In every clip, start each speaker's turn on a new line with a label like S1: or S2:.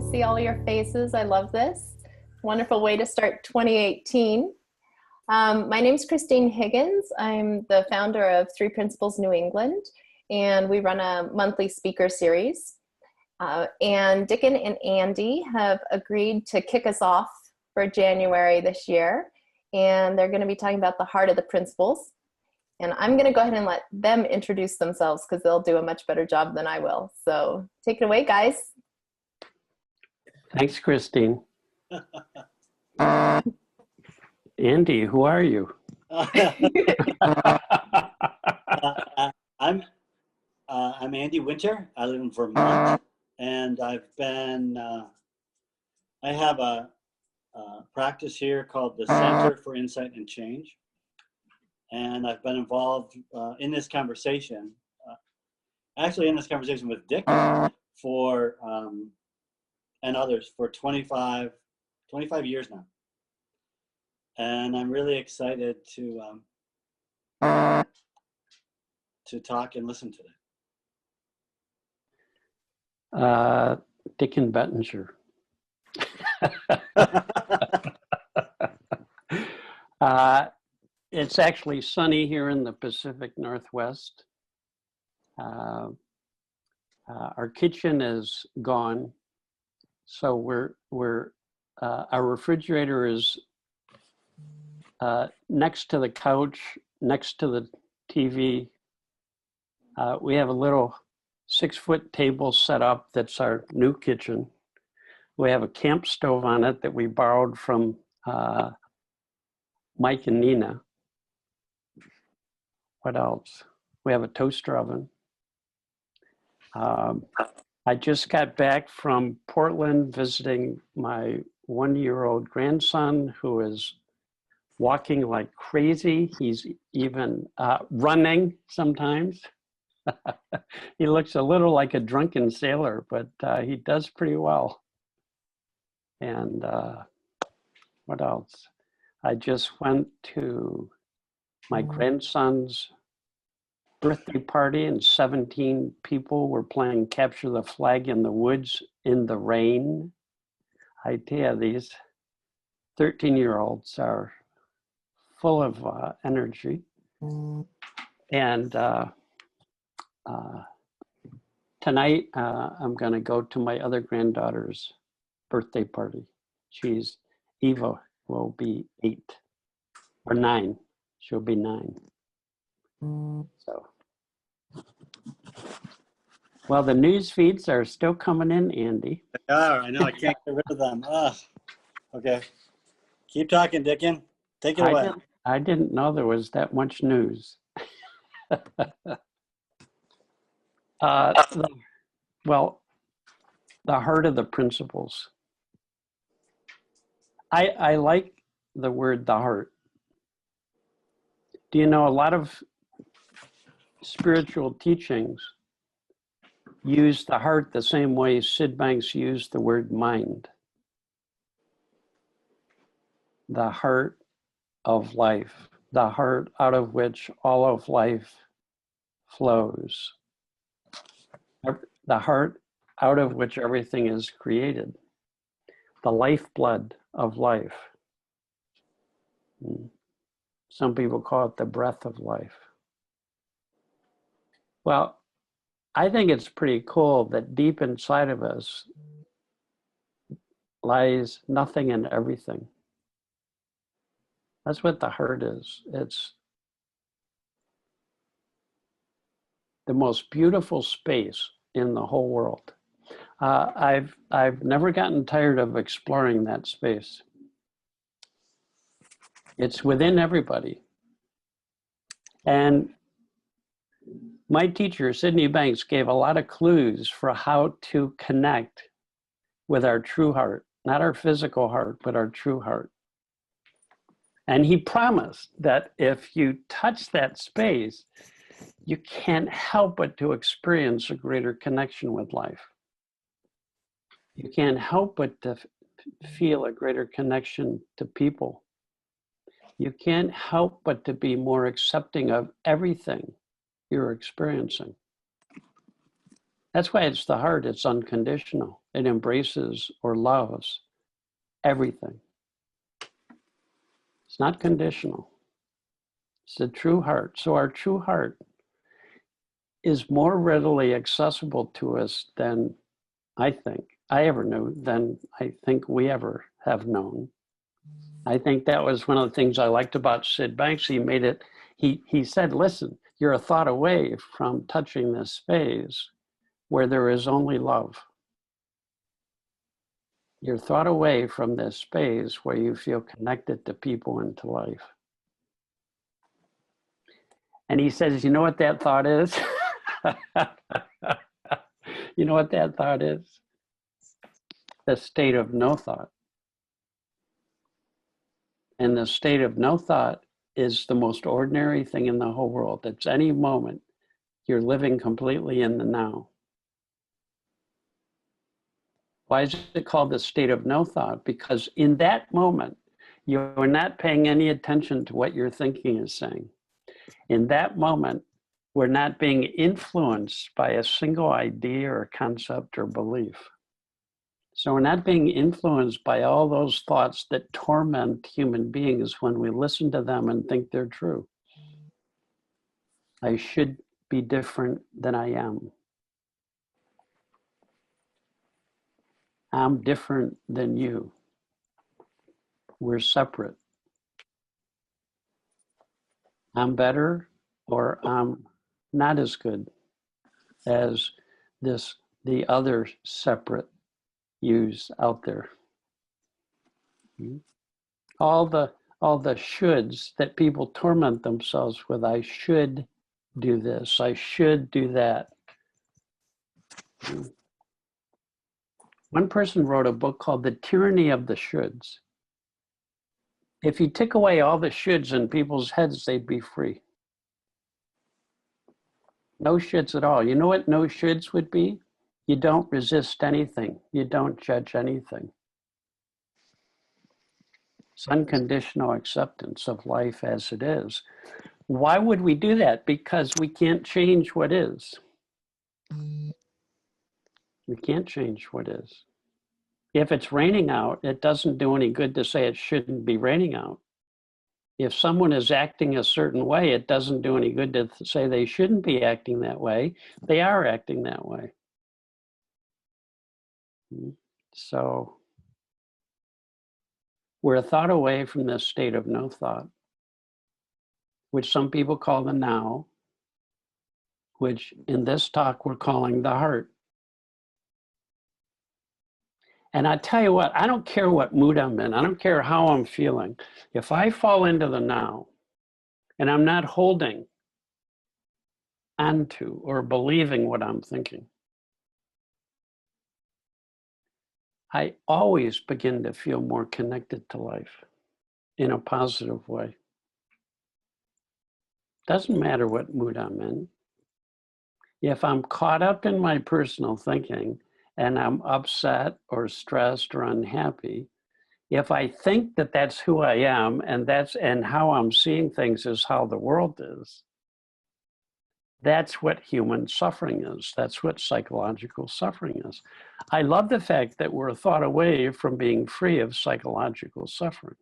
S1: to see all your faces. I love this. Wonderful way to start 2018. My name is Christine Higgins. I'm the founder of Three Principles New England, and we run a monthly speaker series. And Dicken and Andy have agreed to kick us off for January this year, and they're going to be talking about the heart of the principles. And I'm going to go ahead and let them introduce themselves because they'll do a much better job than I will. So take it away, guys.
S2: Thanks, Christine. Andy, who are you?
S3: I'm Andy Winter. I live in Vermont, and I have a practice here called the Center for Insight and Change. And I've been involved in this conversation, actually in this conversation with Dicken and others for 25 years now. And I'm really excited to talk and listen today.
S2: Dicken Bettinger. It's actually sunny here in the Pacific Northwest. Our kitchen is gone, so our refrigerator is next to the couch, next to the TV. We have a little 6-foot table set up that's our new kitchen. We have a camp stove on it that we borrowed from Mike and Nina. What else? We have a toaster oven. I just got back from Portland visiting my 1-year-old grandson who is walking like crazy. He's even running sometimes. He looks a little like a drunken sailor, but he does pretty well. And what else? I just went to my grandson's birthday party, and 17 people were playing capture the flag in the woods in the rain. I tell you, these 13-year-olds are full of energy. And tonight, I'm going to go to my other granddaughter's birthday party. Eva will be 8 or 9. She'll be 9. So, well, the news feeds are still coming in, Andy.
S3: They are. I know. I can't get rid of them. Okay. Keep talking, Dicken. Take it away.
S2: I didn't know there was that much news. Well, the heart of the principles. I like the word the heart. Do you know a lot of spiritual teachings use the heart the same way Sid Banks used the word mind? The heart of life, the heart out of which all of life flows, the heart out of which everything is created, the lifeblood of life. Some people call it the breath of life. Well, I think it's pretty cool that deep inside of us lies nothing and everything. That's what the heart is. It's the most beautiful space in the whole world. I've never gotten tired of exploring that space. It's within everybody. And my teacher, Sydney Banks, gave a lot of clues for how to connect with our true heart, not our physical heart, but our true heart. And he promised that if you touch that space, you can't help but to experience a greater connection with life. You can't help but to feel a greater connection to people. You can't help but to be more accepting of everything you're experiencing. That's why it's the heart. It's unconditional. It embraces or loves everything. It's not conditional. It's the true heart. So our true heart is more readily accessible to us than I think I ever knew, than I think we ever have known. I think that was one of the things I liked about Sid Banks. He made it, he said, listen, you're a thought away from touching this space where there is only love. You're a thought away from this space where you feel connected to people and to life. And he says, you know what that thought is? You know what that thought is? The state of no thought. And the state of no thought is the most ordinary thing in the whole world. It's any moment you're living completely in the now. Why is it called the state of no thought? Because in that moment, you're not paying any attention to what your thinking is saying. In that moment, we're not being influenced by a single idea or concept or belief. So we're not being influenced by all those thoughts that torment human beings when we listen to them and think they're true. I should be different than I am. I'm different than you. We're separate. I'm better or I'm not as good as the other separate yous out there. All the shoulds that people torment themselves with. I should do this. I should do that. One person wrote a book called The Tyranny of the Shoulds. If you took away all the shoulds in people's heads, they'd be free. No shoulds at all. You know what no shoulds would be? You don't resist anything. You don't judge anything. It's unconditional acceptance of life as it is. Why would we do that? Because we can't change what is. We can't change what is. If it's raining out, it doesn't do any good to say it shouldn't be raining out. If someone is acting a certain way, it doesn't do any good to say they shouldn't be acting that way. They are acting that way. So we're a thought away from this state of no thought, which some people call the now, which in this talk we're calling the heart. And I tell you what, I don't care what mood I'm in. I don't care how I'm feeling. If I fall into the now and I'm not holding onto or believing what I'm thinking, I always begin to feel more connected to life in a positive way. Doesn't matter what mood I'm in. If I'm caught up in my personal thinking and I'm upset or stressed or unhappy, if I think that that's who I am and how I'm seeing things is how the world is, that's what human suffering is. That's what psychological suffering is. I love the fact that we're a thought away from being free of psychological suffering.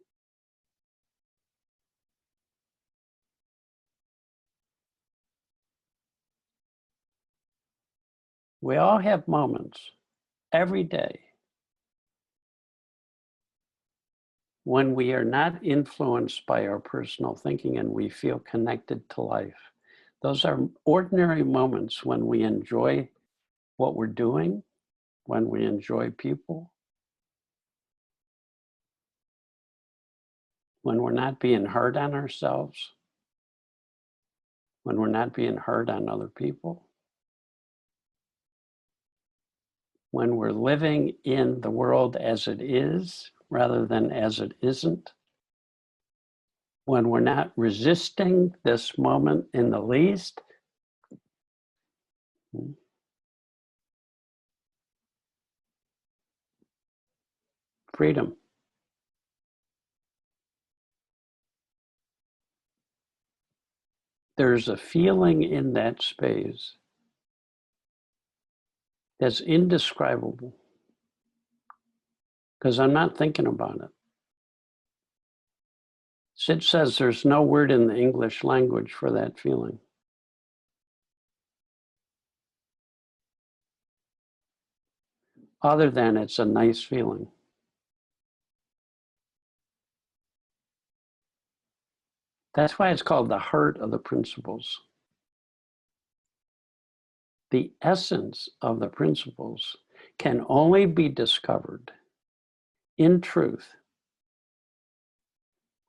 S2: We all have moments every day when we are not influenced by our personal thinking and we feel connected to life. Those are ordinary moments when we enjoy what we're doing, when we enjoy people, when we're not being hard on ourselves, when we're not being hard on other people, when we're living in the world as it is rather than as it isn't, when we're not resisting this moment in the least. Freedom. There's a feeling in that space that's indescribable because I'm not thinking about it. Sid says there's no word in the English language for that feeling. Other than it's a nice feeling. That's why it's called the heart of the principles. The essence of the principles can only be discovered in truth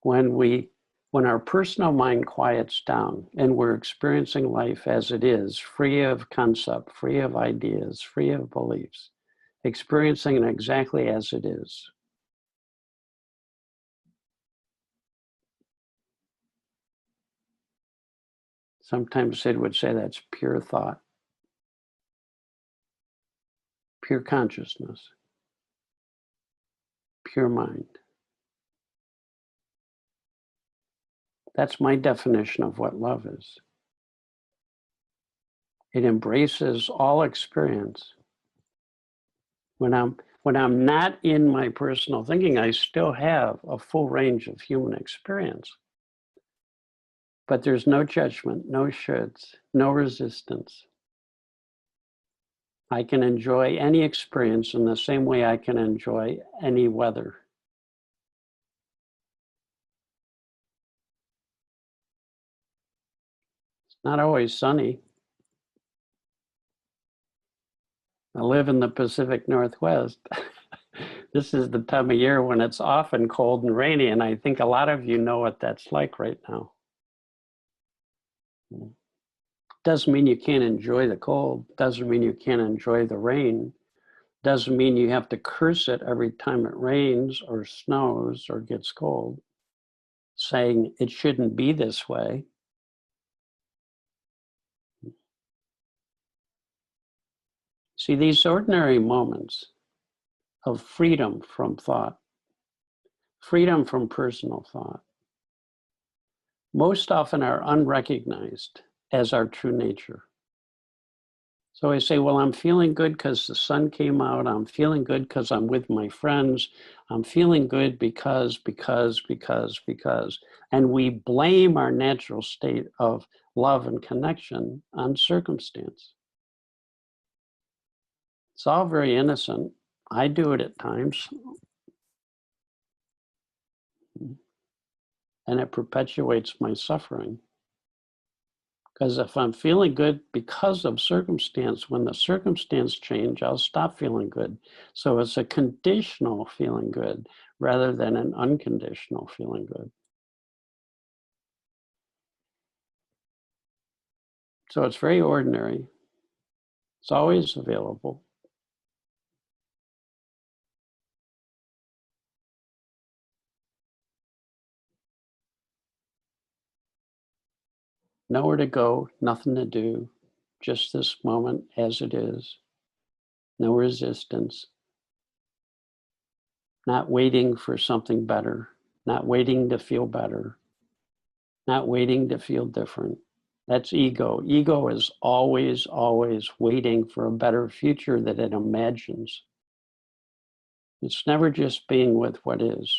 S2: when our personal mind quiets down and we're experiencing life as it is, free of concept, free of ideas, free of beliefs, experiencing it exactly as it is. Sometimes Sid would say that's pure thought, pure consciousness, pure mind. That's my definition of what love is. It embraces all experience. When I'm not in my personal thinking, I still have a full range of human experience. But there's no judgment, no shoulds, no resistance. I can enjoy any experience in the same way I can enjoy any weather. It's not always sunny. I live in the Pacific Northwest. This is the time of year when it's often cold and rainy, and I think a lot of you know what that's like right now. Doesn't mean you can't enjoy the cold. Doesn't mean you can't enjoy the rain. Doesn't mean you have to curse it every time it rains or snows or gets cold, saying it shouldn't be this way. See, these ordinary moments of freedom from thought, freedom from personal thought, most often are unrecognized as our true nature. So I say, well, I'm feeling good because the sun came out. I'm feeling good because I'm with my friends. I'm feeling good because. And we blame our natural state of love and connection on circumstance. It's all very innocent. I do it at times. And it perpetuates my suffering. Because if I'm feeling good because of circumstance, when the circumstance change, I'll stop feeling good. So it's a conditional feeling good rather than an unconditional feeling good. So it's very ordinary. It's always available. Nowhere to go, nothing to do, just this moment as it is. No resistance. Not waiting for something better. Not waiting to feel better. Not waiting to feel different. That's ego. Ego is always, always waiting for a better future that it imagines. It's never just being with what is.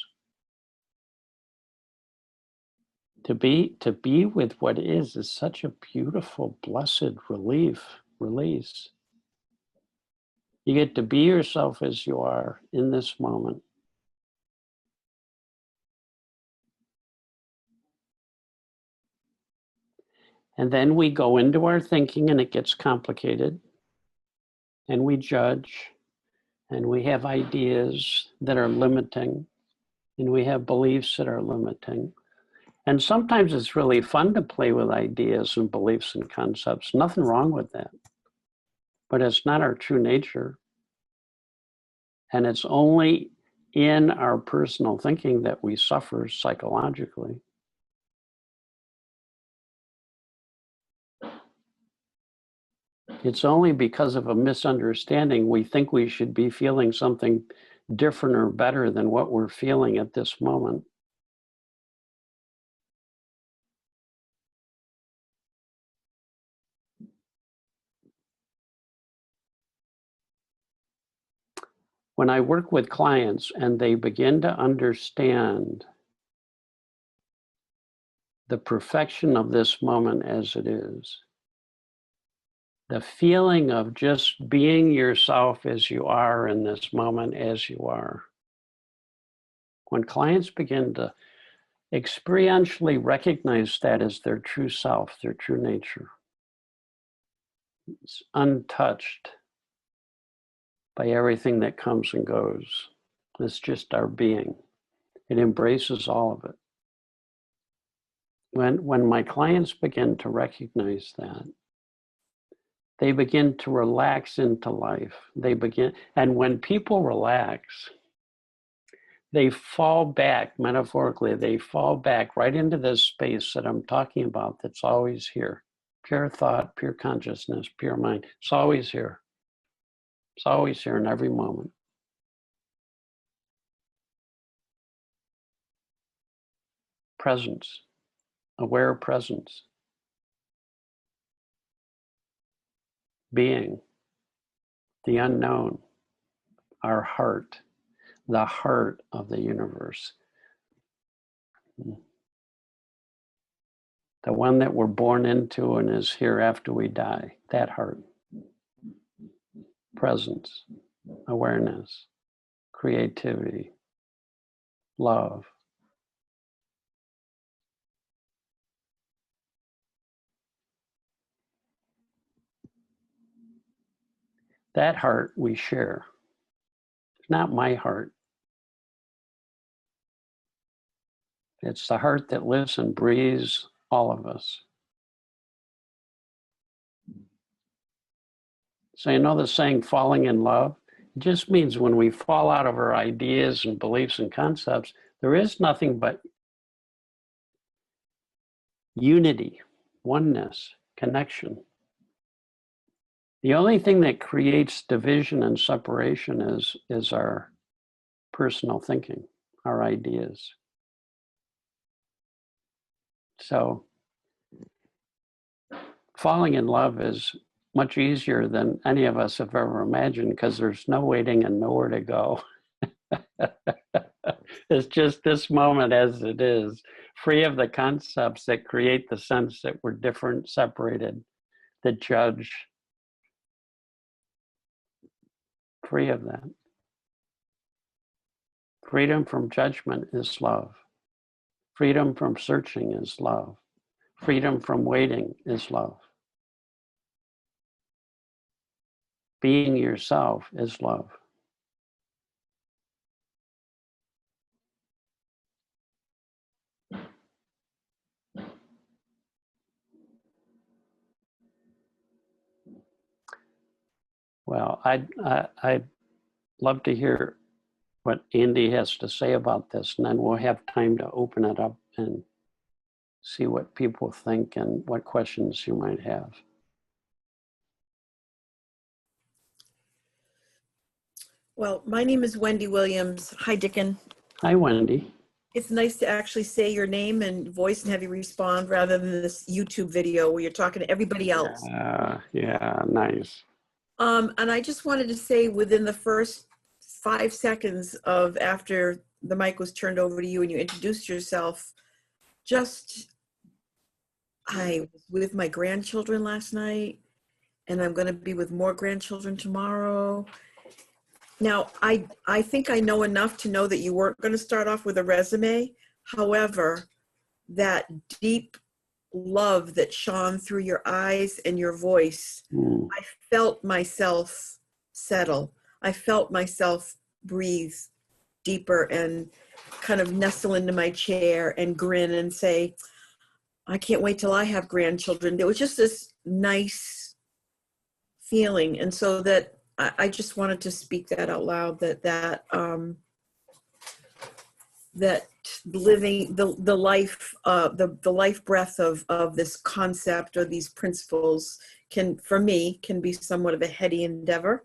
S2: To be with what is such a beautiful, blessed release. You get to be yourself as you are in this moment. And then we go into our thinking and it gets complicated. And we judge. And we have ideas that are limiting. And we have beliefs that are limiting. And sometimes it's really fun to play with ideas and beliefs and concepts. Nothing wrong with that. But it's not our true nature. And it's only in our personal thinking that we suffer psychologically. It's only because of a misunderstanding we think we should be feeling something different or better than what we're feeling at this moment. when I work with clients and they begin to understand the perfection of this moment as it is, the feeling of just being yourself as you are in this moment as you are. When clients begin to experientially recognize that as their true self, their true nature, it's untouched by everything that comes and goes. It's just our being. It embraces all of it. When my clients begin to recognize that, they begin to relax into life. And when people relax, they fall back, metaphorically, they fall back right into this space that I'm talking about that's always here. Pure thought, pure consciousness, pure mind. It's always here. It's always here in every moment. Presence, aware presence. Being, the unknown, our heart, the heart of the universe. The one that we're born into and is here after we die, that heart. Presence, awareness, creativity, love. That heart we share. It's not my heart. It's the heart that lives and breathes all of us. So you know the saying, falling in love? It just means when we fall out of our ideas and beliefs and concepts, there is nothing but unity, oneness, connection. The only thing that creates division and separation is our personal thinking, our ideas. So falling in love is much easier than any of us have ever imagined because there's no waiting and nowhere to go. It's just this moment as it is, free of the concepts that create the sense that we're different, separated, that judge. Free of that. Freedom from judgment is love. Freedom from searching is love. Freedom from waiting is love. Being yourself is love. Well, I'd love to hear what Andy has to say about this, and then we'll have time to open it up and see what people think and what questions you might have.
S4: Well, my name is Wendy Williams. Hi, Dicken.
S2: Hi, Wendy.
S4: It's nice to actually say your name and voice and have you respond rather than this YouTube video where you're talking to everybody else.
S2: Yeah, nice.
S4: And I just wanted to say within the first 5 seconds of after the mic was turned over to you and you introduced yourself, I was with my grandchildren last night and I'm going to be with more grandchildren tomorrow. Now, I think I know enough to know that you weren't going to start off with a resume. However, that deep love that shone through your eyes and your voice, I felt myself settle. I felt myself breathe deeper and kind of nestle into my chair and grin and say, I can't wait till I have grandchildren. There was just this nice feeling. And so that I just wanted to speak that out loud, that living the life breath of this concept or these principles for me can be somewhat of a heady endeavor.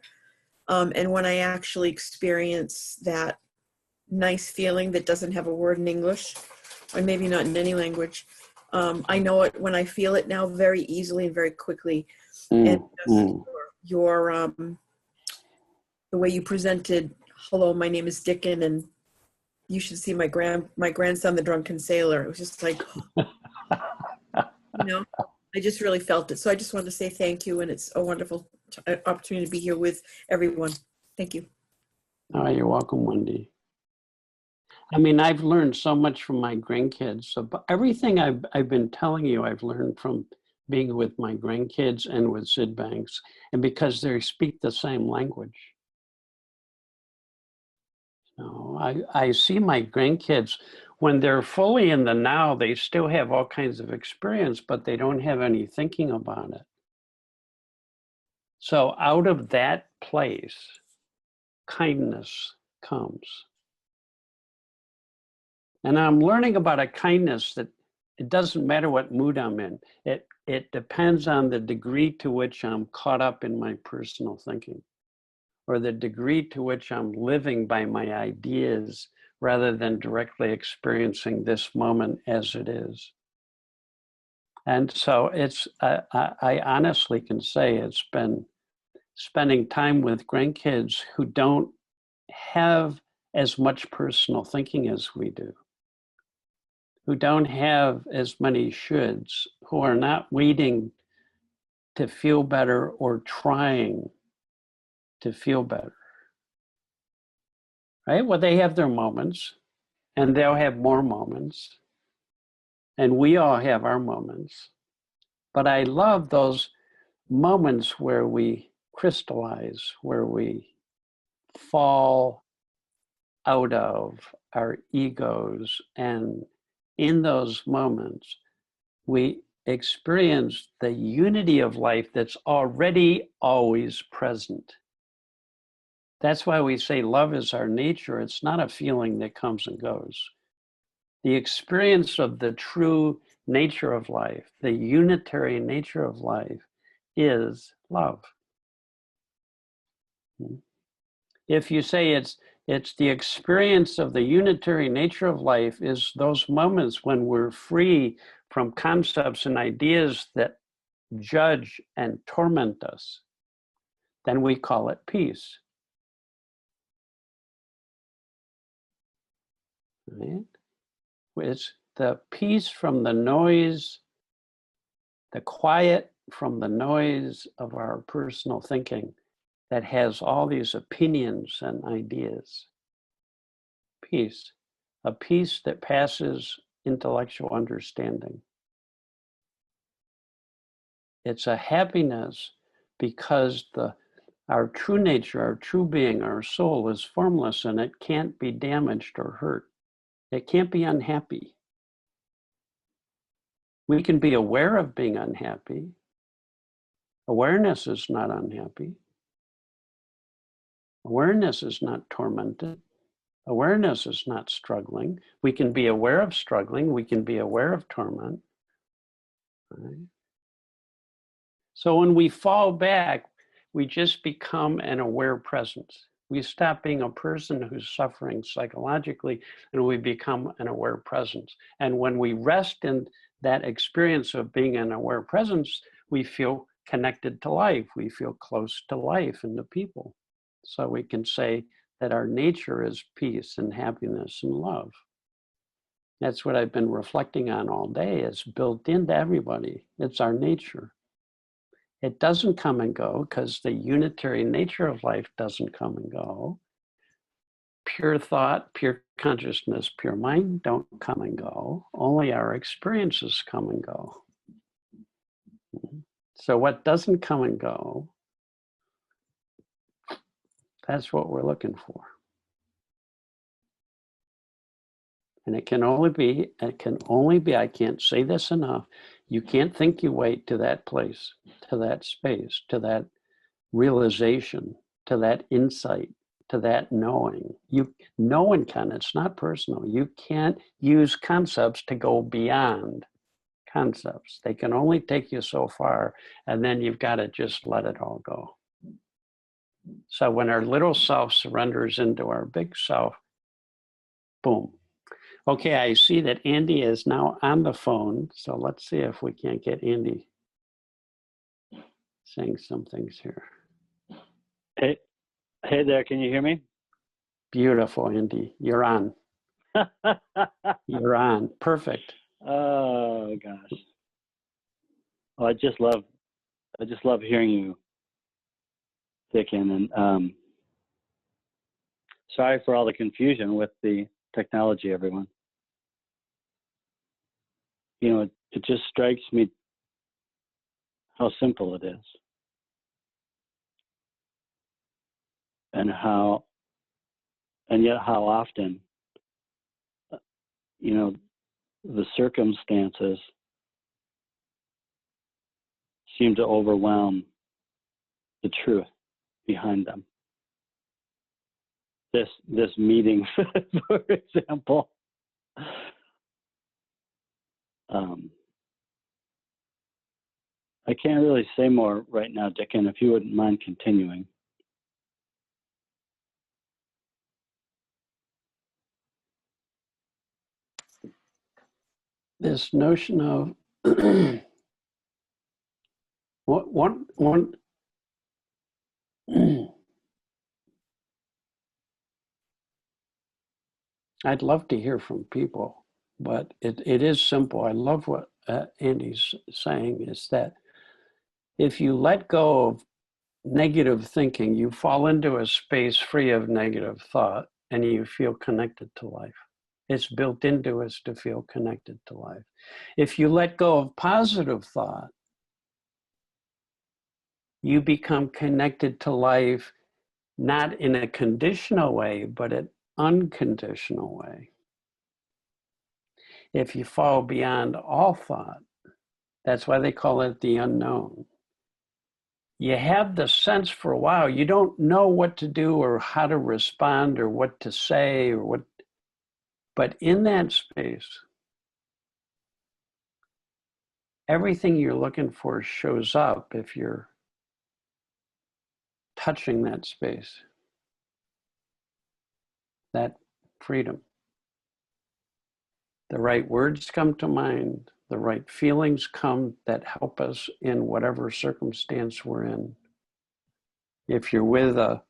S4: And when I actually experience that nice feeling that doesn't have a word in English, or maybe not in any language, I know it when I feel it now very easily and very quickly. And just your the way you presented hello, my name is Dicken, and you should see my grandson, the drunken sailor. It was just like, I just really felt it. So I just wanted to say thank you, and it's a wonderful opportunity to be here with everyone. Thank you.
S2: Oh, you're welcome, Wendy. I mean, I've learned so much from my grandkids. So everything I've been telling you, I've learned from being with my grandkids and with Sid Banks, and because they speak the same language. I see my grandkids, when they're fully in the now, they still have all kinds of experience, but they don't have any thinking about it. So out of that place, kindness comes. And I'm learning about a kindness that it doesn't matter what mood I'm in. It depends on the degree to which I'm caught up in my personal thinking, or the degree to which I'm living by my ideas rather than directly experiencing this moment as it is. And so I honestly can say it's been spending time with grandkids who don't have as much personal thinking as we do, who don't have as many shoulds, who are not waiting to feel better or trying to feel better. Right? Well, they have their moments, and they'll have more moments, and we all have our moments. But I love those moments where we crystallize, where we fall out of our egos, and in those moments, we experience the unity of life that's already always present. That's why we say love is our nature. It's not a feeling that comes and goes. The experience of the true nature of life, the unitary nature of life, is love. If you say it's the experience of the unitary nature of life, is those moments when we're free from concepts and ideas that judge and torment us, then we call it peace. Right? It's the peace from the noise, the quiet from the noise of our personal thinking that has all these opinions and ideas. Peace, a peace that passes intellectual understanding. It's a happiness because our true nature, our true being, our soul is formless, and it can't be damaged or hurt. It can't be unhappy. We can be aware of being unhappy. Awareness is not unhappy. Awareness is not tormented. Awareness is not struggling. We can be aware of struggling. We can be aware of torment. Right? So when we fall back, we just become an aware presence. We stop being a person who's suffering psychologically, and we become an aware presence. And when we rest in that experience of being an aware presence, we feel connected to life. We feel close to life and to people. So we can say that our nature is peace and happiness and love. That's what I've been reflecting on all day. It's built into everybody. It's our nature. It doesn't come and go because the unitary nature of life doesn't come and go. Pure thought, pure consciousness, pure mind don't come and go. Only our experiences come and go. So what doesn't come and go, that's what we're looking for. And it can only be, I can't say this enough, you can't think your way to that place, to that space, to that realization, to that insight, to that knowing. No one can, it's not personal. You can't use concepts to go beyond concepts. They can only take you so far, and then you've got to just let it all go. So when our little self surrenders into our big self, boom. Okay, I see that Andy is now on the phone, so let's see if we can't get Andy saying some things here.
S3: Hey there, can you hear me?
S2: Beautiful, Andy. You're on. You're on. Perfect.
S3: Oh gosh. Oh, I just love hearing you, Dicken, and sorry for all the confusion with the technology, everyone. You know, it just strikes me how simple it is, and yet how often, you know, the circumstances seem to overwhelm the truth behind them. This meeting, for example. I can't really say more right now, Dicken, if you wouldn't mind continuing.
S2: This notion of one I'd love to hear from people, but it is simple. I love what Andy's saying is that if you let go of negative thinking, you fall into a space free of negative thought and you feel connected to life. It's built into us to feel connected to life. If you let go of positive thought, you become connected to life, not in a conditional way, but an unconditional way. If you fall beyond all thought, that's why they call it the unknown. You have the sense for a while, you don't know what to do or how to respond or what to say or what, but in that space, everything you're looking for shows up if you're touching that space, that freedom. The right words come to mind, the right feelings come that help us in whatever circumstance we're in. If you're with a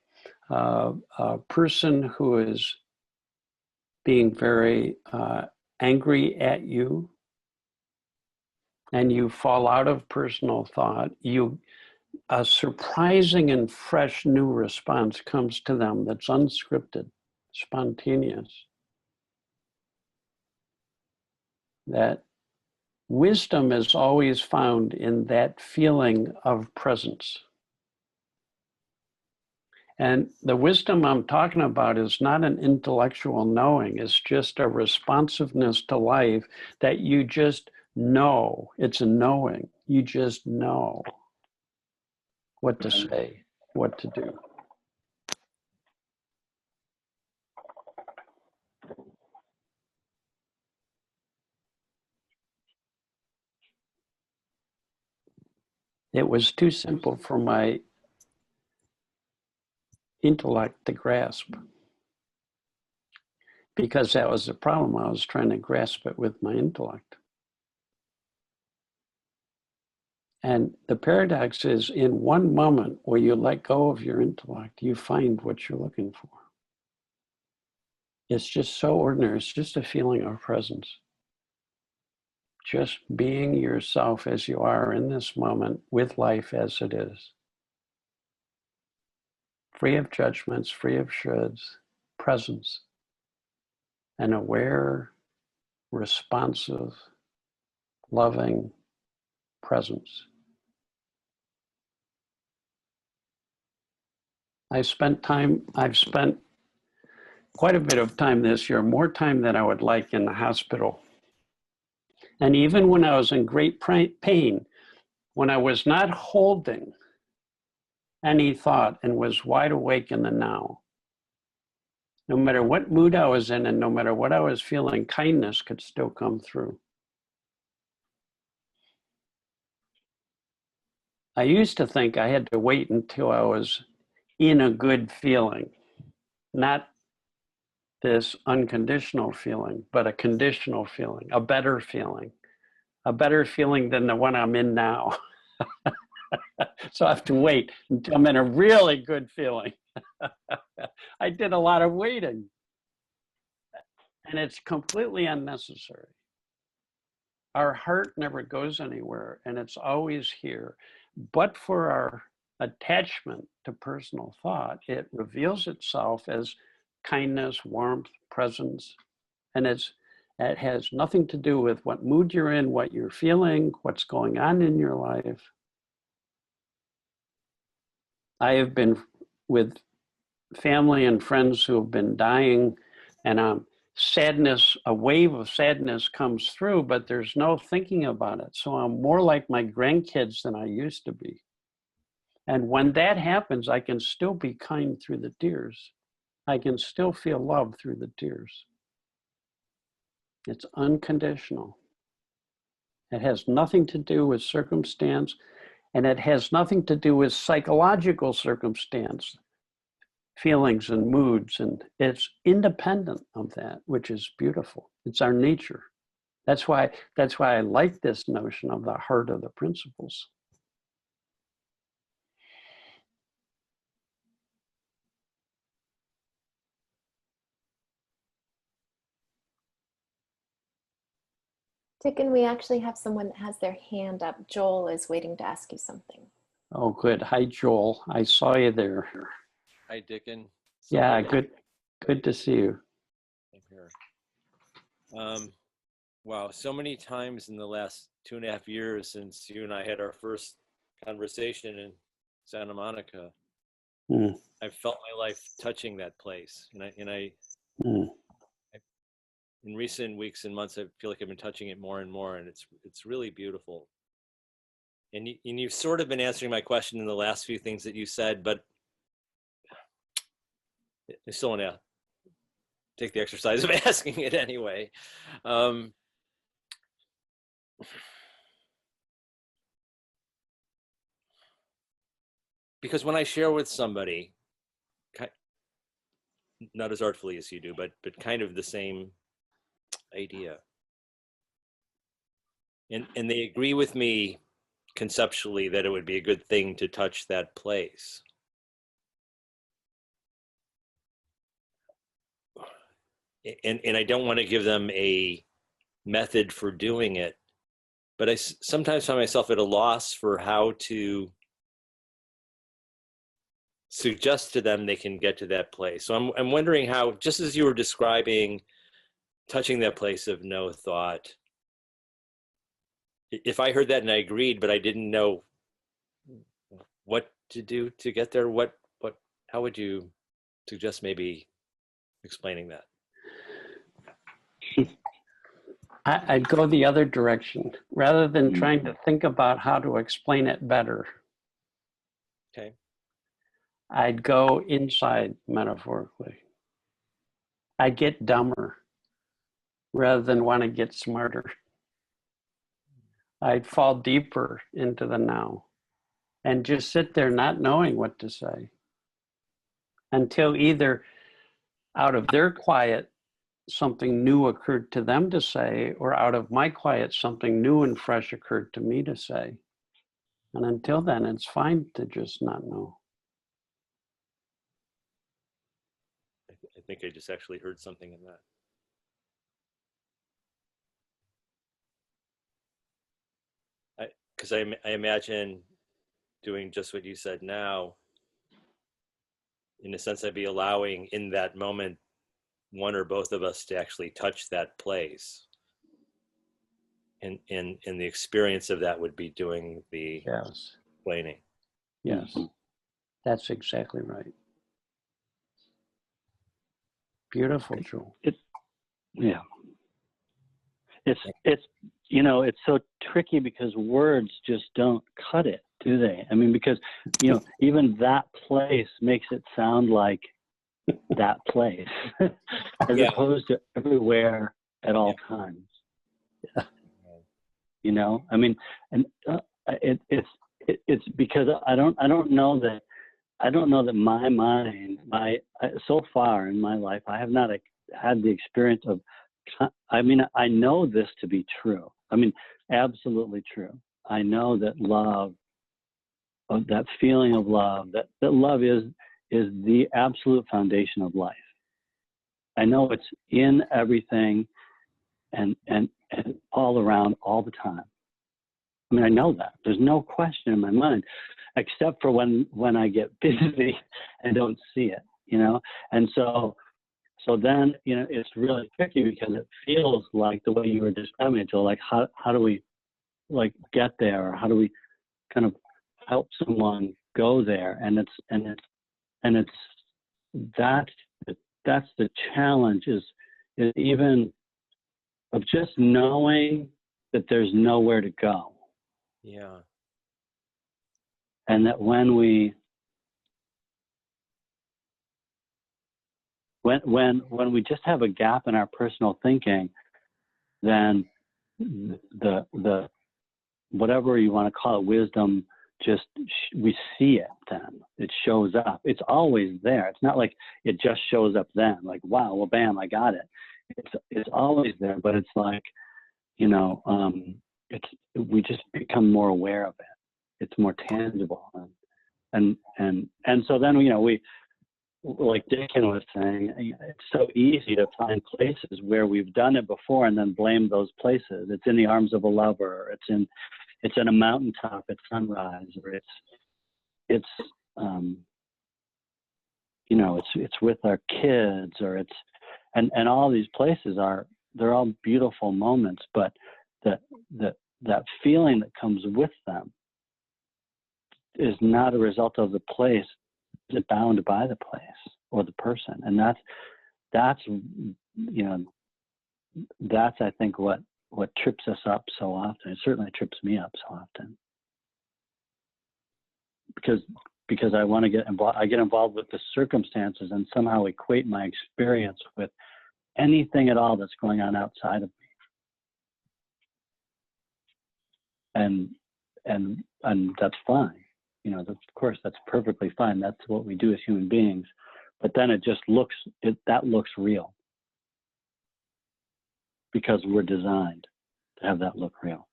S2: person who is being very angry at you and you fall out of personal thought, a surprising and fresh new response comes to them that's unscripted, spontaneous. That wisdom is always found in that feeling of presence. And the wisdom I'm talking about is not an intellectual knowing, it's just a responsiveness to life that you just know. It's a knowing. You just know what to say, what to do. It was too simple for my intellect to grasp, because that was the problem. I was trying to grasp it with my intellect. And the paradox is, in one moment where you let go of your intellect, you find what you're looking for. It's just so ordinary. It's just a feeling of presence. Just being yourself as you are in this moment with life as it is. Free of judgments, free of shoulds, presence. An aware, responsive, loving presence. I've spent quite a bit of time this year, more time than I would like, in the hospital. And even when I was in great pain, when I was not holding any thought and was wide awake in the now, no matter what mood I was in and no matter what I was feeling, kindness could still come through. I used to think I had to wait until I was in a good feeling, not this unconditional feeling, but a conditional feeling, a better feeling than the one I'm in now. So I have to wait until I'm in a really good feeling. I did a lot of waiting. And it's completely unnecessary. Our heart never goes anywhere, and it's always here. But for our attachment to personal thought, it reveals itself as kindness, warmth, presence, and it has nothing to do with what mood you're in, what you're feeling, what's going on in your life. I have been with family and friends who have been dying, and sadness, a wave of sadness comes through, but there's no thinking about it. So I'm more like my grandkids than I used to be. And when that happens, I can still be kind through the tears. I can still feel love through the tears. It's unconditional. It has nothing to do with circumstance, and it has nothing to do with psychological circumstance, feelings and moods, and it's independent of that, which is beautiful. It's our nature. That's why I like this notion of the heart of the principles.
S1: Dicken, we actually have someone that has their hand up. Joel is waiting to ask you something.
S2: Oh, good. Hi, Joel. I saw you there.
S5: Hi, Dicken.
S2: Yeah, good to see you.
S5: I'm here. Wow, so many times in the last 2.5 years since you and I had our first conversation in Santa Monica, I felt my life touching that place, and I in recent weeks and months, I feel like I've been touching it more and more, and it's really beautiful. And you've sort of been answering my question in the last few things that you said, but I still want to take the exercise of asking it anyway. Because when I share with somebody, not as artfully as you do, but kind of the same idea, and they agree with me conceptually that it would be a good thing to touch that place, and I don't want to give them a method for doing it, but I sometimes find myself at a loss for how to suggest to them they can get to that place. So I'm wondering how, just as you were describing touching that place of no thought, if I heard that and I agreed, but I didn't know what to do to get there, how would you suggest maybe explaining that?
S2: I'd go the other direction rather than trying to think about how to explain it better.
S5: Okay.
S2: I'd go inside metaphorically. I'd get dumber rather than want to get smarter. I'd fall deeper into the now and just sit there not knowing what to say until either out of their quiet, something new occurred to them to say, or out of my quiet, something new and fresh occurred to me to say. And until then, it's fine to just not know.
S5: I think I just actually heard something in that. Because I imagine doing just what you said now. In a sense, I'd be allowing in that moment one or both of us to actually touch that place. And the experience of that would be doing the explaining.
S2: Yes, that's exactly right. Beautiful, Joel.
S6: Yeah. It's you know, it's so tricky because words just don't cut it, do they? I mean, because, you know, even that place makes it sound like that place as opposed to everywhere at all times. You know, I mean, and it's because I don't know that my mind, so far in my life, I have not had the experience of, I mean, I know this to be true. I mean, absolutely true. I know that love, that feeling of love, that love is is the absolute foundation of life. I know it's in everything and all around all the time. I mean, I know that. There's no question in my mind, except for when I get busy and don't see it, you know? And so then, you know, it's really tricky because it feels like the way you were describing it, Joel, like how do we like get there, or how do we kind of help someone go there? And that's the challenge is even of just knowing that there's nowhere to go.
S5: Yeah.
S6: And that when we just have a gap in our personal thinking, then the whatever you want to call it, wisdom, we see it then. It shows up. It's always there. It's not like it just shows up then, like, wow, well, bam, I got it. It's always there, but it's like, you know, we just become more aware of it. It's more tangible. And so then, you know, we, like Dicken was saying, it's so easy to find places where we've done it before and then blame those places. It's in the arms of a lover. It's in a mountaintop at sunrise, or it's you know, it's with our kids, or and all these places they're all beautiful moments, but that feeling that comes with them is not a result of the place. Is it bound by the place or the person? And that's you know, that's I think what trips us up so often. It certainly trips me up so often because I want to get involved. I get involved with the circumstances and somehow equate my experience with anything at all that's going on outside of me. And that's fine. You know, of course, that's perfectly fine. That's what we do as human beings. But then that looks real because we're designed to have that look real.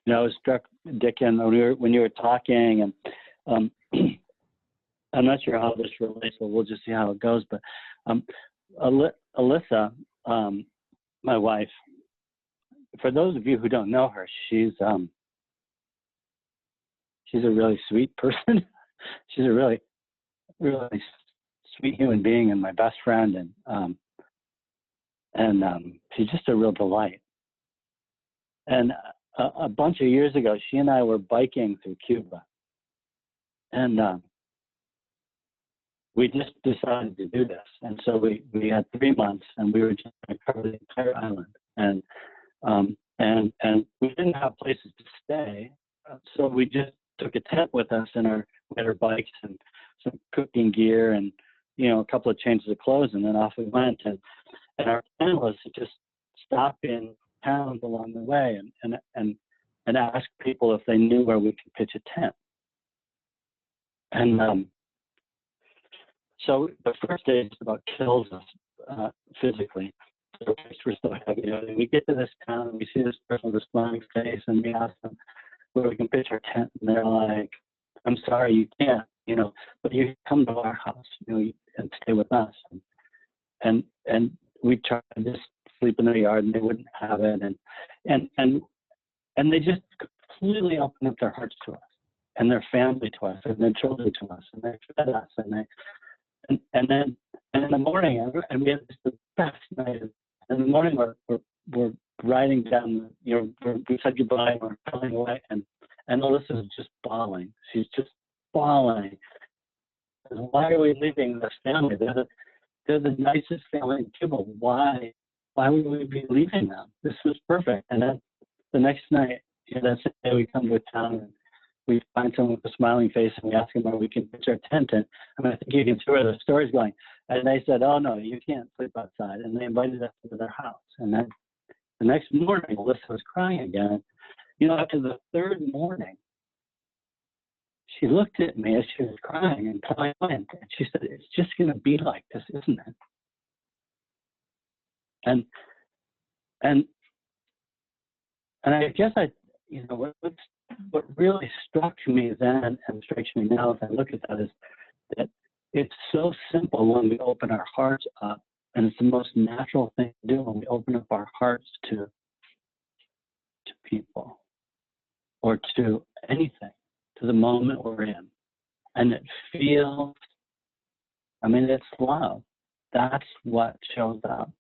S6: You know, I was struck, Dicken, when you were talking, and I'm not sure how this relates, but we'll just see how it goes. But Alyssa, my wife, for those of you who don't know her, she's a really sweet person. She's a really, really sweet human being and my best friend, and she's just a real delight. And a bunch of years ago, she and I were biking through Cuba, and we just decided to do this. And so we had 3 months, and we were just going to cover the entire island, and we didn't have places to stay, so we just took a tent with us and we had our bikes and some cooking gear and, you know, a couple of changes of clothes, and then off we went. And our plan was to just stop in towns along the way and ask people if they knew where we could pitch a tent. And so the first day just about kills us physically. So we're so heavy. You know, and we get to this town and we see this person with a smiling face, and we ask them where we can pitch our tent, and they're like, "I'm sorry, you can't, you know, but you come to our house, you know, and stay with us." And we tried to just sleep in their yard, and they wouldn't have it, and they just completely opened up their hearts to us and their family to us and their children to us, and they fed us, and then in the morning, and we had the best night. In the morning, we're riding down, you know, we said goodbye, and we're pulling away, and Alyssa's just bawling. She's just bawling. Why are we leaving this family? They're the nicest family in Cuba. Why would we be leaving them? This was perfect. And then the next night, you know, that's the day we come to a town, and we find someone with a smiling face, and we ask them where we can pitch our tent. And I mean, I think you can see where the story's going. And they said, "Oh no, you can't sleep outside." And they invited us to their house. And then the next morning, Alyssa was crying again. You know, after the third morning, she looked at me as she was crying, and I went, and she said, "It's just going to be like this, isn't it?" And I guess you know, what really struck me then and strikes me now as I look at that is that it's so simple when we open our hearts up, and it's the most natural thing to do when we open up our hearts to people or to anything, to the moment we're in. And it feels, I mean, it's love. That's what shows up.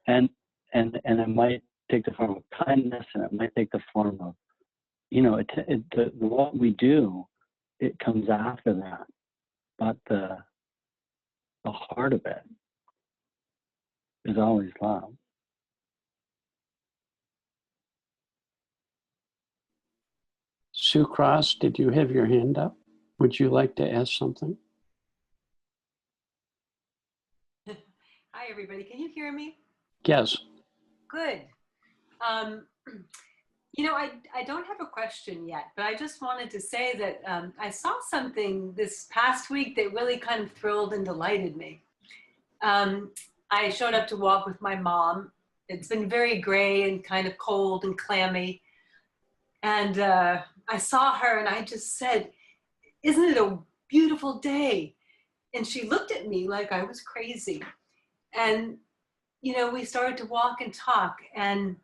S6: And it might take the form of kindness, and it might take the form of, you know, what we do, it comes after that. But the heart of it is always love.
S2: Sue Cross, did you have your hand up? Would you like to ask something?
S7: Hi, everybody. Can you hear me?
S2: Yes.
S7: Good. You know, I don't have a question yet, but I just wanted to say that I saw something this past week that really kind of thrilled and delighted me. I showed up to walk with my mom. It's been very gray and kind of cold and clammy. And I saw her and I just said, "Isn't it a beautiful day?" And she looked at me like I was crazy. And, you know, we started to walk and talk. And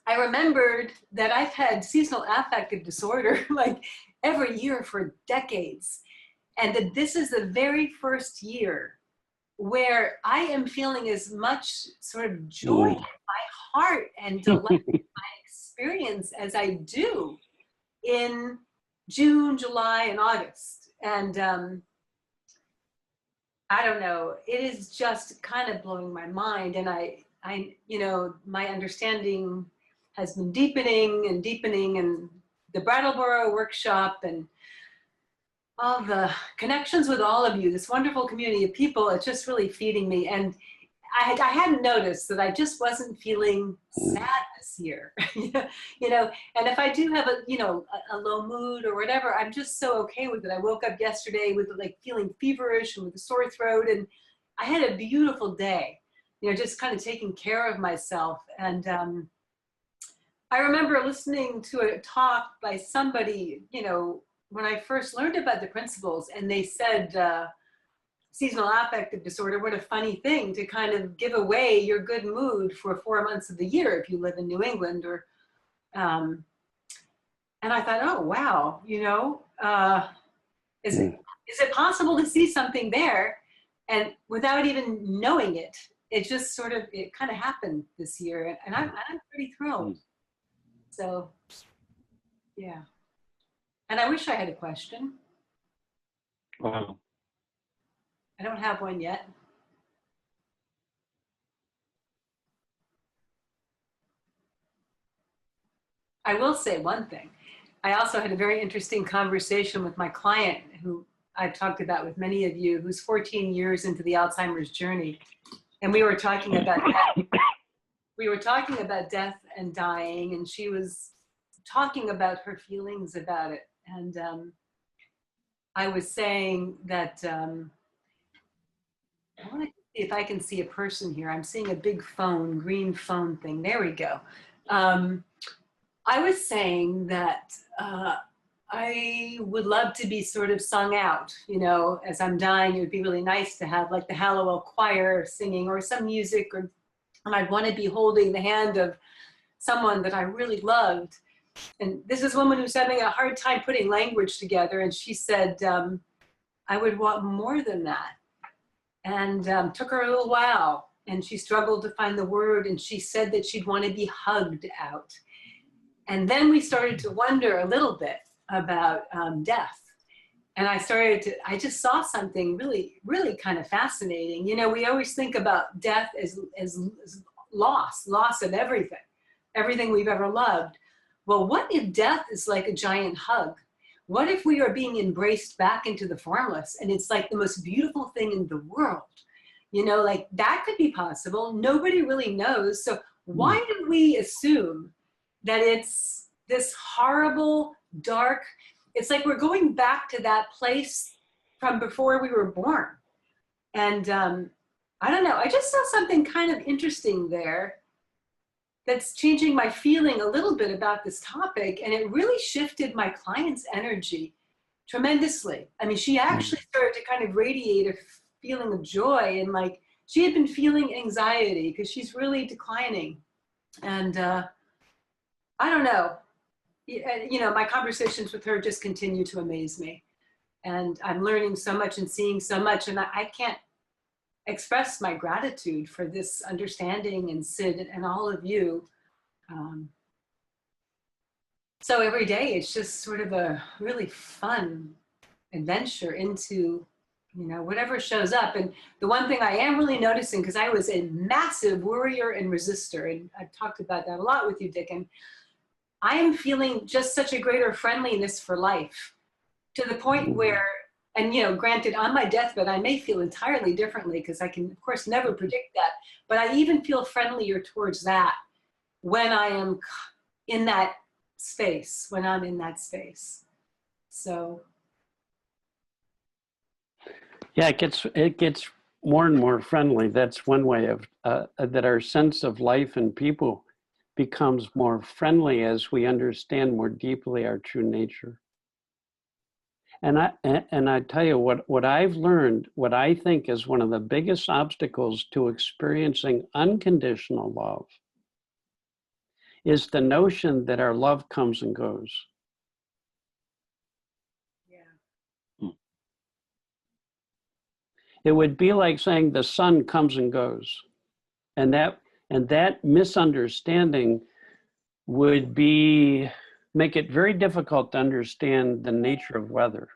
S7: I remembered that I've had seasonal affective disorder like every year for decades. And that this is the very first year where I am feeling as much sort of joy in my heart and delight in my experience as I do in June, July, and August. And I don't know, it is just kind of blowing my mind. And I, you know, my understanding has been deepening and deepening, and the Brattleboro workshop and all the connections with all of you, this wonderful community of people, it's just really feeding me. And I hadn't noticed that I just wasn't feeling sad this year, you know, and if I do have a, you know, a low mood or whatever, I'm just so okay with it. I woke up yesterday with like feeling feverish and with a sore throat, and I had a beautiful day, you know, just kind of taking care of myself. And I remember listening to a talk by somebody, you know, when I first learned about the principles, and they said, seasonal affective disorder, what a funny thing to kind of give away your good mood for 4 months of the year if you live in New England. Or, and I thought, oh, wow, you know, is it possible to see something there? And without even knowing it, it just sort of, it kind of happened this year. And I'm pretty thrilled. So, yeah. And I wish I had a question.
S6: Wow.
S7: I don't have one yet. I will say one thing. I also had a very interesting conversation with my client, who I've talked about with many of you, who's 14 years into the Alzheimer's journey. And we were talking about death. We were talking about death and dying, and she was talking about her feelings about it. And I was saying that, I want to see if I can see a person here. I'm seeing a big phone, green phone thing. There we go. I was saying that I would love to be sort of sung out, you know, as I'm dying. It would be really nice to have like the Hallowell choir singing or some music, or, and I'd want to be holding the hand of someone that I really loved. And this is a woman who's having a hard time putting language together. And she said, I would want more than that. And took her a little while, and she struggled to find the word, and she said that she'd want to be hugged out. And then we started to wonder a little bit about death. And I just saw something really, really kind of fascinating. You know, we always think about death as loss of everything we've ever loved. Well, what if death is like a giant hug? What if we are being embraced back into the formless, and it's like the most beautiful thing in the world? You know, like that could be possible. Nobody really knows. So why do we assume that it's this horrible, dark, it's like we're going back to that place from before we were born. And I don't know, I just saw something kind of interesting there. that's changing my feeling a little bit about this topic. And it really shifted my client's energy tremendously. I mean, she actually started to kind of radiate a feeling of joy, and like she had been feeling anxiety because she's really declining. And I don't know, you know, my conversations with her just continue to amaze me. And I'm learning so much and seeing so much, and I can't express my gratitude for this understanding, and Sid and all of you. So every day it's just sort of a really fun adventure into, you know, whatever shows up. And the one thing I am really noticing, because I was a massive worrier and resistor, and I've talked about that a lot with you, Dicken, I am feeling just such a greater friendliness for life, to the point where, and you know, granted, on my deathbed, I may feel entirely differently, because I can, of course, never predict that, but I even feel friendlier towards that when I am in that space, when I'm in that space. So.
S2: Yeah, it gets more and more friendly. That's one way of, that our sense of life and people becomes more friendly as we understand more deeply our true nature. And I tell you what I've learned, what I think is one of the biggest obstacles to experiencing unconditional love is the notion that our love comes and goes.
S7: Yeah.
S2: It would be like saying the sun comes and goes. And that misunderstanding would make it very difficult to understand the nature of weather.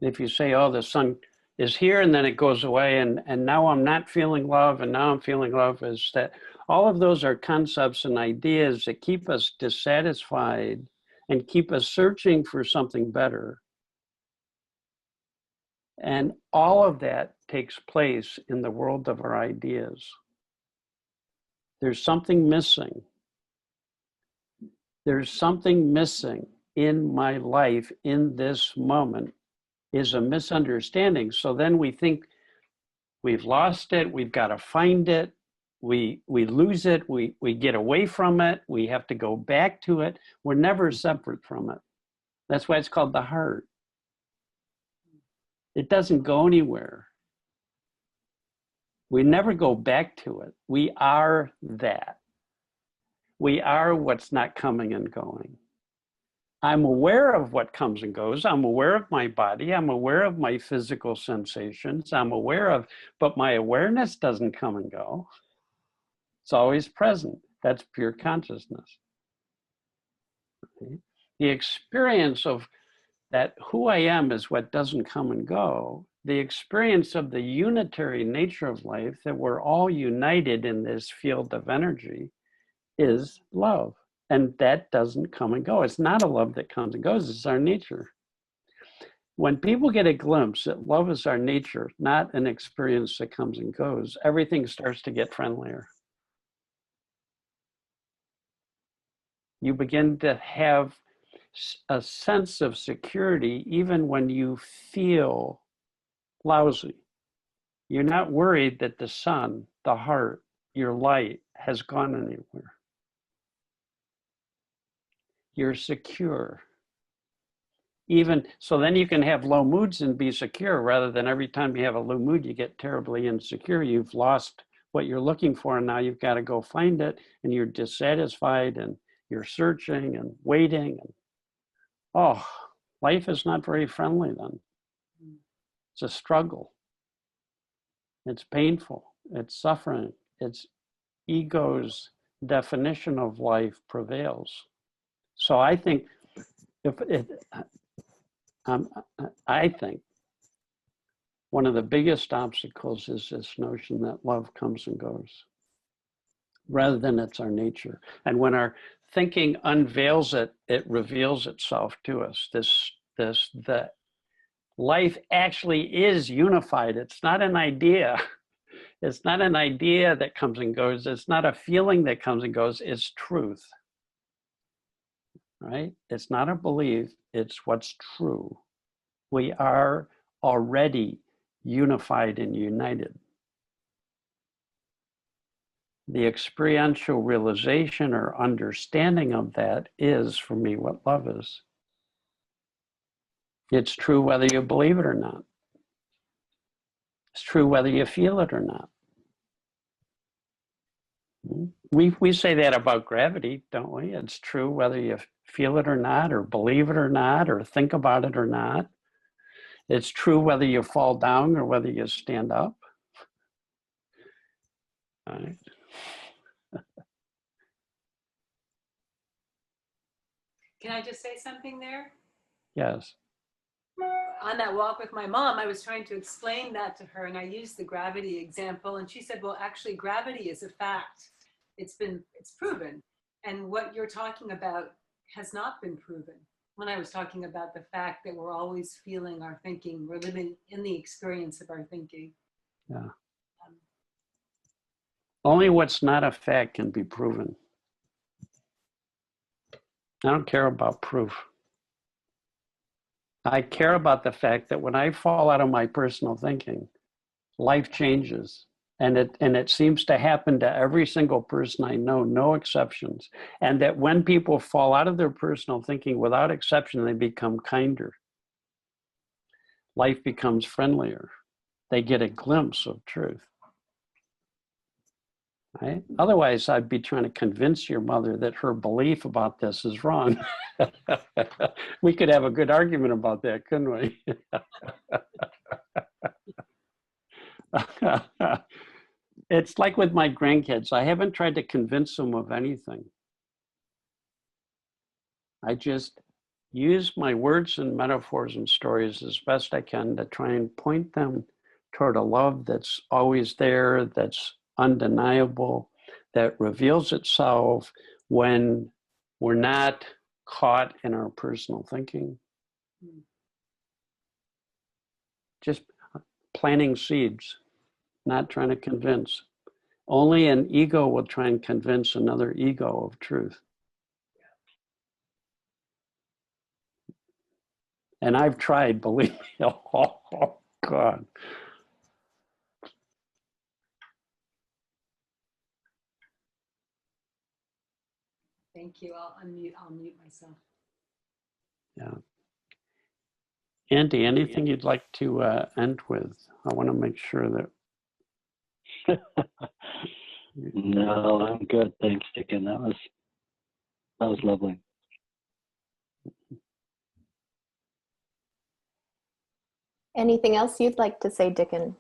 S2: If you say, oh, the sun is here and then it goes away, and now I'm not feeling love, and now I'm feeling love, is that all of those are concepts and ideas that keep us dissatisfied and keep us searching for something better. And all of that takes place in the world of our ideas. There's something missing. There's something missing in my life in this moment is a misunderstanding. So then we think we've lost it, we've got to find it, we lose it, we get away from it, we have to go back to it. We're never separate from it. That's why it's called the heart. It doesn't go anywhere. We never go back to it. We are that. We are what's not coming and going. I'm aware of what comes and goes. I'm aware of my body. I'm aware of my physical sensations. I'm aware of, but my awareness doesn't come and go. It's always present. That's pure consciousness. Okay? The experience of that who I am is what doesn't come and go. The experience of the unitary nature of life, that we're all united in this field of energy, is love. And that doesn't come and go. It's not a love that comes and goes. It's our nature. When people get a glimpse that love is our nature, not an experience that comes and goes, everything starts to get friendlier. You begin to have a sense of security even when you feel lousy. You're not worried that the sun, the heart, your light has gone anywhere. You're secure. Even so, then you can have low moods and be secure, rather than every time you have a low mood, you get terribly insecure. You've lost what you're looking for, and now you've got to go find it, and you're dissatisfied, and you're searching and waiting. And oh, life is not very friendly then. It's a struggle. It's painful. It's suffering. It's ego's definition of life prevails. So I think I think one of the biggest obstacles is this notion that love comes and goes, rather than it's our nature. And when our thinking unveils it, it reveals itself to us. That life actually is unified. It's not an idea. It's not an idea that comes and goes. It's not a feeling that comes and goes. It's truth, right? It's not a belief. It's what's true. We are already unified and united. the experiential realization or understanding of that is, for me, what love is. It's true whether you believe it or not. It's true whether you feel it or not. We say that about gravity, don't we? It's true whether you feel it or not, or believe it or not, or think about it or not. It's true whether you fall down or whether you stand up. All right.
S7: Can I just say something there?
S2: Yes.
S7: On that walk with my mom, I was trying to explain that to her, and I used the gravity example, and she said, well, actually gravity is a fact. It's proven. And what you're talking about has not been proven. When I was talking about the fact that we're always feeling our thinking, we're living in the experience of our thinking.
S2: Yeah. Only what's not a fact can be proven. I don't care about proof. I care about the fact that when I fall out of my personal thinking, life changes. And it seems to happen to every single person I know, no exceptions. And that when people fall out of their personal thinking, without exception, they become kinder. Life becomes friendlier. They get a glimpse of truth. Right? Otherwise, I'd be trying to convince your mother that her belief about this is wrong. We could have a good argument about that, couldn't we? It's like with my grandkids. I haven't tried to convince them of anything. I just use my words and metaphors and stories as best I can to try and point them toward a love that's always there, that's undeniable, that reveals itself when we're not caught in our personal thinking. Just planting seeds, not trying to convince. Only an ego will try and convince another ego of truth. And I've tried, believe me. Oh, God.
S7: Thank you. I'll mute myself.
S2: Yeah. Andy, anything you'd like to end with? I want to make sure that.
S6: No, I'm good. Thanks, Dicken. That was lovely.
S1: Anything else you'd like to say, Dicken?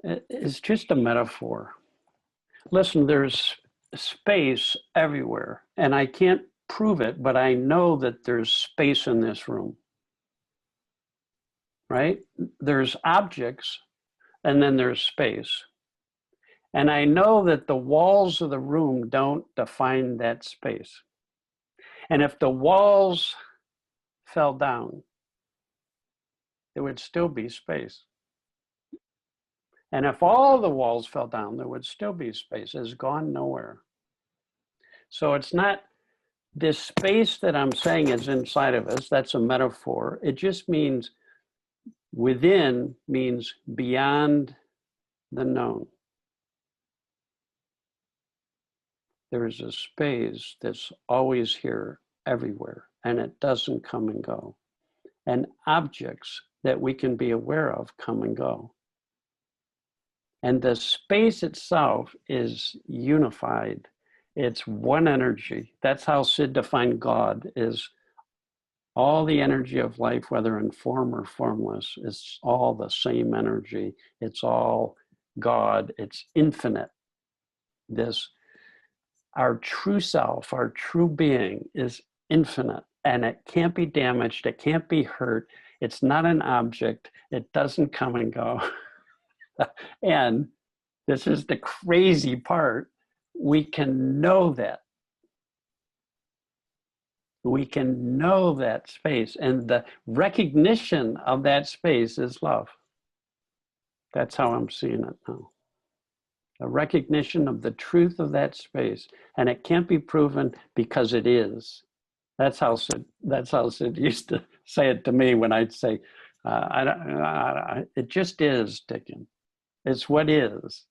S2: It's just a metaphor. Listen, there's space everywhere, and I can't prove it, but I know that there's space in this room, right? There's objects, and then there's space. And I know that the walls of the room don't define that space. And if the walls fell down, there would still be space. And if all the walls fell down, there would still be space. It's gone nowhere. So it's not this space that I'm saying is inside of us. That's a metaphor. It just means within means beyond the known. There is a space that's always here, everywhere, and it doesn't come and go. And objects that we can be aware of come and go. And the space itself is unified. It's one energy. That's how Sid defined God, is all the energy of life, whether in form or formless, it's all the same energy. It's all God. It's infinite. Our true self, our true being is infinite, and it can't be damaged. It can't be hurt. It's not an object. It doesn't come and go. And this is the crazy part. We can know that. We can know that space, and the recognition of that space is love. That's how I'm seeing it now. A recognition of the truth of that space, and it can't be proven because it is. That's how Sid used to say it to me when I'd say, it just is, Dicken. It's what is,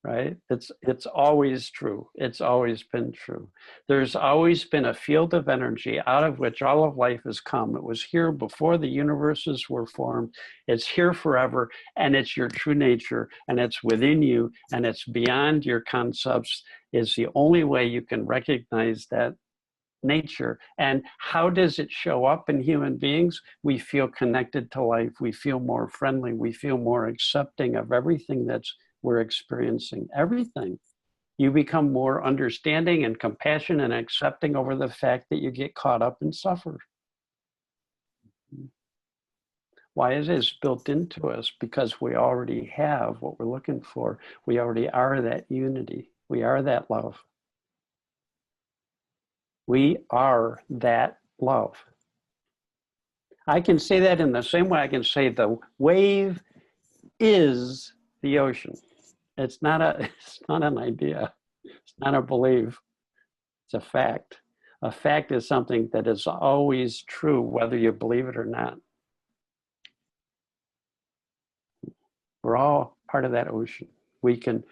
S2: right? It's always true. It's always been true. There's always been a field of energy out of which all of life has come. It was here before the universes were formed. It's here forever, and it's your true nature, and it's within you, and it's beyond your concepts. Is the only way you can recognize that nature. And how does it show up in human beings? We feel connected to life. We feel more friendly. We feel more accepting of everything we're experiencing. Everything. You become more understanding and compassionate and accepting over the fact that you get caught up and suffer. Why is it? It's built into us because we already have what we're looking for. We already are that unity. We are that love. We are that love. I can say that in the same way I can say the wave is the ocean. It's not an idea. It's not a belief. It's a fact. A fact is something that is always true, whether you believe it or not. We're all part of that ocean. We can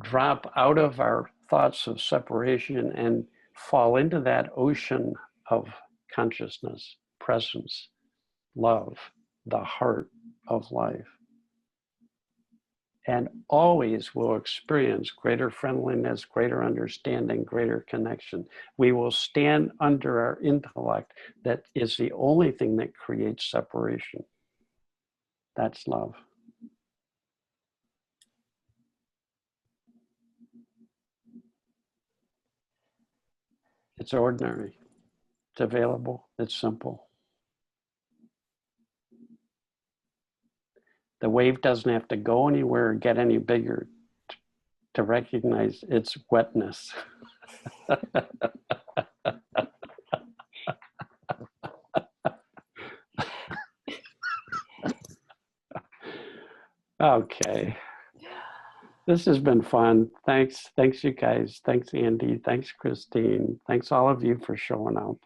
S2: drop out of our thoughts of separation and fall into that ocean of consciousness, presence, love, the heart of life. And always will experience greater friendliness, greater understanding, greater connection. We will stand under our intellect that is the only thing that creates separation. That's love. It's ordinary. It's available. It's simple. The wave doesn't have to go anywhere or get any bigger to recognize its wetness. Okay. This has been fun. Thanks you guys. Thanks Andy. Thanks Christine. Thanks all of you for showing up.